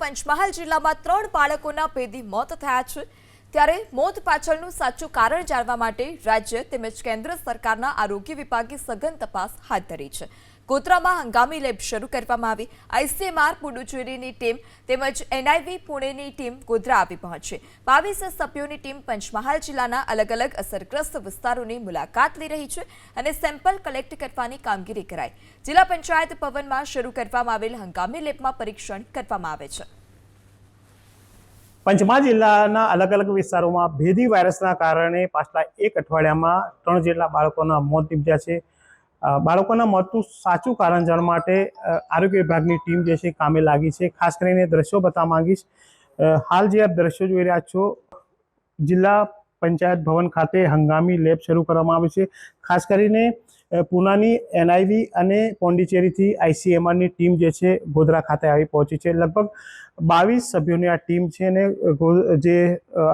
પંચમહાલ જિલ્લામાં 3 બાળકોના ભેદી મોત થયા છે। ત્યારે મોત પાછળનું સાચું કારણ જાણવા માટે રાજ્ય તેમજ કેન્દ્ર સરકારના આરોગ્ય વિભાગે સઘન તપાસ હાથ ધરી છે। ગોધરામાં હંગામી લેબ શરૂ કરવામાં આવી। આઈસીએમઆર પુડુચેરીની ટીમ તેમજ એનઆઈવી પુણેની ટીમ ગોધરા આવી પહોંચી। 22 સભ્યોની ટીમ પંચમહાલ જિલ્લાના અલગ અલગ અસરગ્રસ્ત વિસ્તારોની મુલાકાત લઈ રહી છે અને સેમ્પલ કલેક્ટ કરવાની કામગીરી કરાઈ। જિલ્લા પંચાયત ભવનમાં શરૂ કરવામાં આવેલ હંગામી લેબમાં પરીક્ષણ કરવામાં આવે છે। પંચમહાલ જિલ્લાના અલગ અલગ વિસ્તારોમાં ભેદી વાયરસના કારણે પાછલા એક અઠવાડિયામાં 3 જેટલા બાળકોના મોત નીપજ્યા છે। બાળકોના મોતનું સાચું કારણ જાણવા માટે આરોગ્ય વિભાગની ટીમ જે છે કામે લાગી છે। ખાસ કરીને દ્રશ્યો બતાવવા માંગીશ। હાલ જે આપ દ્રશ્યો જોઈ રહ્યા છો, જિલ્લા પંચાયત ભવન ખાતે હંગામી લેબ શરૂ કરવામાં આવી છે। ખાસ કરીને પૂનાની એનઆઈવી અને પોંડિચેરીથી આઈસીએમઆરની ટીમ જે છે ગોધરા ખાતે આવી પહોંચી છે। લગભગ 22 સભ્યોની આ ટીમ છે ને જે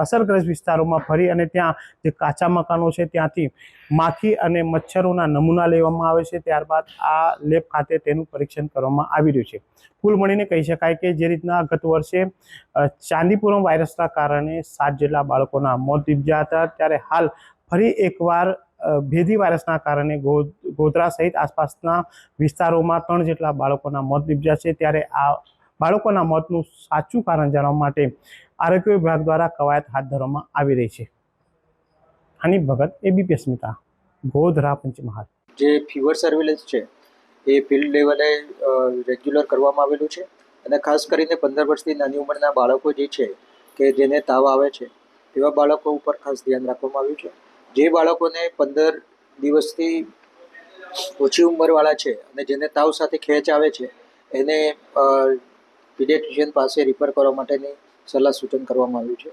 અસરગ્રસ્ત વિસ્તારોમાં ફરી અને ત્યાં જે કાચા મકાનો છે ત્યાંથી માખી અને મચ્છરોના નમૂના લેવામાં આવે છે। ત્યારબાદ આ લેબ ખાતે તેનું પરીક્ષણ કરવામાં આવી રહ્યું છે। કુલ મળીને કહી શકાય કે જે રીતના ગત વર્ષે ચાંદીપુરમ વાયરસના કારણે 7 જેટલા બાળકોના મોત નીપજ્યા હતા, ત્યારે હાલ ફરી એકવાર ભેદી વાયરસના કારણે ગોધરા સહિત આસપાસના વિસ્તારોમાં 3 જેટલા બાળકોના મોત નીપજ્યા છે। ત્યારે આ બાળકોના મોતનું સાચું કારણ જાણવા માટે આરોગ્ય વિભાગ દ્વારા કવાયત હાથ ધરવામાં આવી રહી છે। હનીફ ભગત, એબીપી અસ્મિતા, ગોધરા, પંચમહાલ। જે ફીવર સર્વેલન્સ છે એ ફિલ્ડ લેવલે રેગ્યુલર કરવામાં આવેલું છે અને ખાસ કરીને 15 વર્ષથી નાની ઉંમરના બાળકો જે છે કે જેને તાવ આવે છે તેવા બાળકો ઉપર ખાસ ધ્યાન રાખવામાં આવ્યું છે। જે બાળકોને 15 દિવસથી ઓછી ઉંમરવાળા છે અને જેને તાવ સાથે ખેંચ આવે છે એને પીડિયાટ્રિશિયન પાસે રિફર કરવા માટેની સલાહ સૂચન કરવામાં આવ્યું છે।